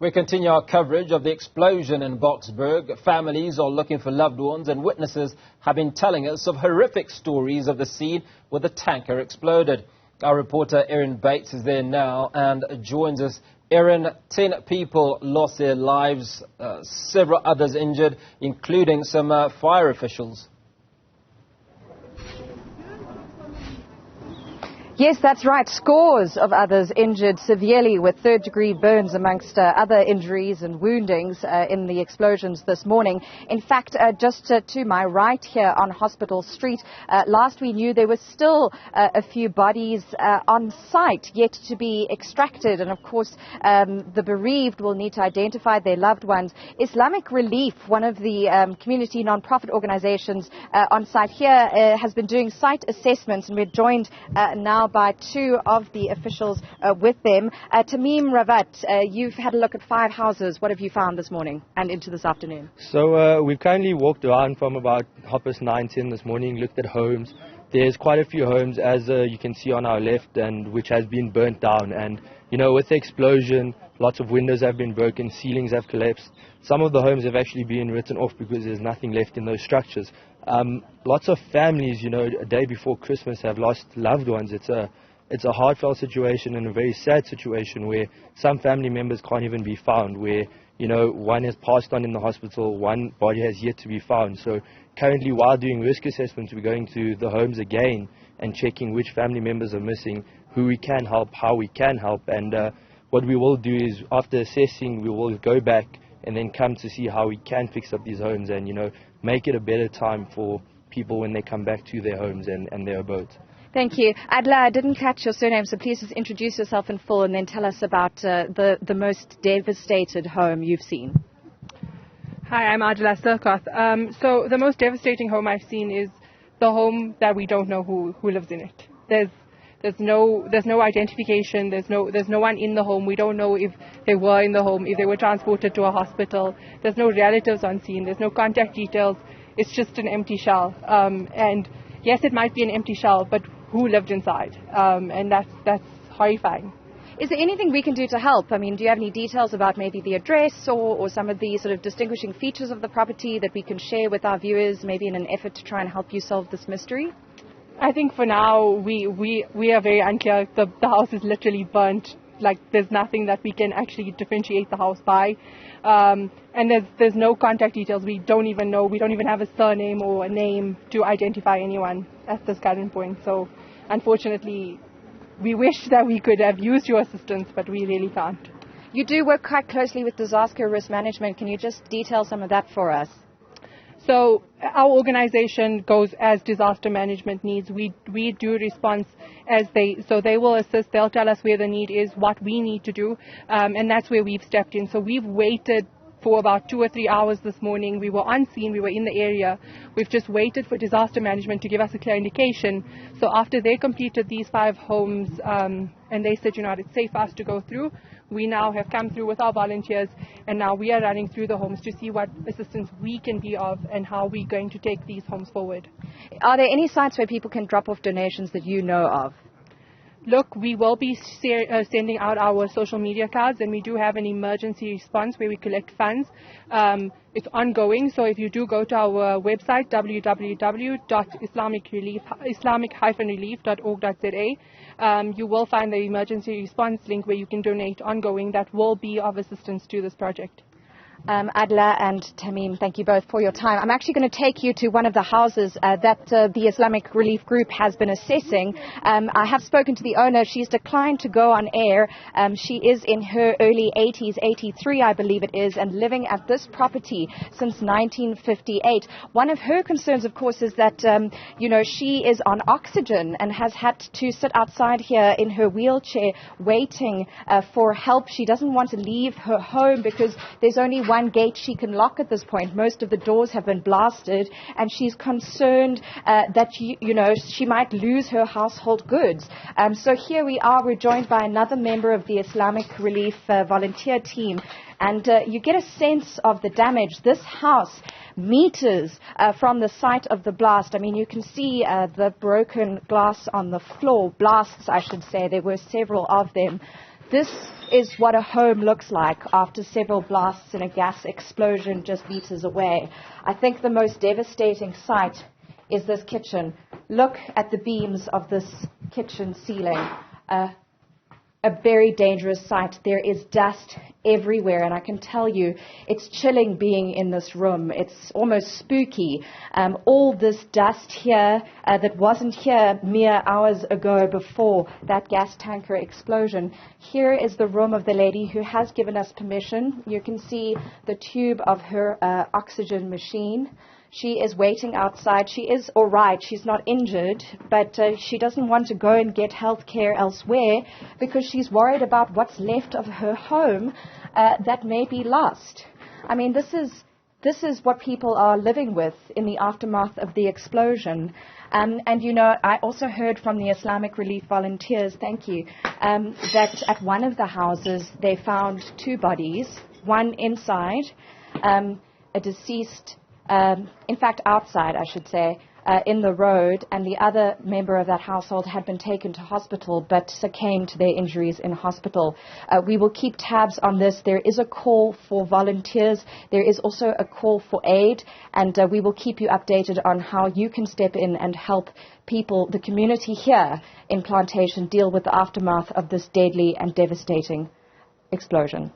We continue our coverage of the explosion in Boksburg. Families are looking for loved ones, and witnesses have been telling us of horrific stories of the scene where the tanker exploded. Our reporter Erin Bates is there now and joins us. Erin, 10 people lost their lives, several others injured, including some fire officials. Yes, that's right. Scores of others injured severely with third-degree burns amongst other injuries and woundings in the explosions this morning. In fact, just to my right here on Hospital Street, last we knew there were still a few bodies on site yet to be extracted. And of course, the bereaved will need to identify their loved ones. Islamic Relief, one of the community non-profit organizations on site here, has been doing site assessments, and we're joined now by two of the officials with them. Tamim Ravat, you've had a look at 5 houses. What have you found this morning and into this afternoon? So we've kindly walked around from about 9:10 this morning, looked at homes. There's quite a few homes, as you can see on our left, and which has been burnt down. And, you know, with the explosion, lots of windows have been broken, ceilings have collapsed. Some of the homes have actually been written off because there's nothing left in those structures. Lots of families, you know, a day before Christmas have lost loved ones. It's a heartfelt situation and a very sad situation where some family members can't even be found, where, you know, one has passed on in the hospital, one body has yet to be found. So currently, while doing risk assessments, we're going to the homes again and checking which family members are missing, who we can help, how we can help. And what we will do is, after assessing, we will go back and then come to see how we can fix up these homes and, you know, make it a better time for people when they come back to their homes and their abodes. Thank you. Adla, I didn't catch your surname, so please just introduce yourself in full and then tell us about the most devastated home you've seen. Hi, I'm Adla Sirkoth. So the most devastating home I've seen is the home that we don't know who lives in it. There's no identification. There's no one in the home. We don't know if they were in the home, if they were transported to a hospital. There's no relatives on scene. There's no contact details. It's just an empty shell. And yes, it might be an empty shell, but who lived inside? And that's horrifying. Is there anything we can do to help? I mean, do you have any details about maybe the address or some of the sort of distinguishing features of the property that we can share with our viewers, maybe in an effort to try and help you solve this mystery? I think for now we are very unclear. The house is literally burnt. Like, there's nothing that we can actually differentiate the house by, and there's no contact details. We don't even know. We don't even have a surname or a name to identify anyone at this current point. So, unfortunately, we wish that we could have used your assistance, but we really can't. You do work quite closely with disaster risk management. Can you just detail some of that for us? So our organization goes as disaster management needs. We do response as they will assist. They'll tell us where the need is, what we need to do, and that's where we've stepped in. So we've waited for about 2 or 3 hours this morning. We were on scene. We were in the area. We've just waited for disaster management to give us a clear indication. So after they completed these 5 homes, and they said, you know, it's safe for us to go through, we now have come through with our volunteers, and now we are running through the homes to see what assistance we can be of and how we're going to take these homes forward. Are there any sites where people can drop off donations that you know of? Look, we will be sending out our social media cards, and we do have an emergency response where we collect funds. It's ongoing, so if you do go to our website, www.islamic-relief.org.za, you will find the emergency response link where you can donate ongoing. That will be of assistance to this project. Adla and Tamim, thank you both for your time. I'm actually going to take you to one of the houses that the Islamic Relief Group has been assessing. I have spoken to the owner. She's declined to go on air. She is in her early 80s, 83 I believe it is, and living at this property since 1958. One of her concerns, of course, is that, you know, she is on oxygen and has had to sit outside here in her wheelchair waiting for help. She doesn't want to leave her home because there's only one gate she can lock at this point. Most of the doors have been blasted, and she's concerned that she might lose her household goods. So here we are. We're joined by another member of the Islamic Relief volunteer team, and you get a sense of the damage. This house, meters from the site of the blast. I mean, you can see the broken glass on the floor, blasts, I should say. There were several of them. This is what a home looks like after several blasts and a gas explosion just meters away. I think the most devastating sight is this kitchen. Look at the beams of this kitchen ceiling. A very dangerous sight. There is dust everywhere, and I can tell you it's chilling being in this room. It's almost spooky. All this dust here that wasn't here mere hours ago before that gas tanker explosion. Here is the room of the lady who has given us permission. You can see the tube of her oxygen machine. She is waiting outside. She is all right. She's not injured, but she doesn't want to go and get health care elsewhere because she's worried about what's left of her home that may be lost. I mean, this is what people are living with in the aftermath of the explosion. And, you know, I also heard from the Islamic Relief volunteers, thank you, that at one of the houses they found 2 bodies, one inside, a deceased in fact, outside, I should say, in the road, and the other member of that household had been taken to hospital but succumbed to their injuries in hospital. We will keep tabs on this. There is a call for volunteers. There is also a call for aid, and we will keep you updated on how you can step in and help people, the community here in Plantation, deal with the aftermath of this deadly and devastating explosion.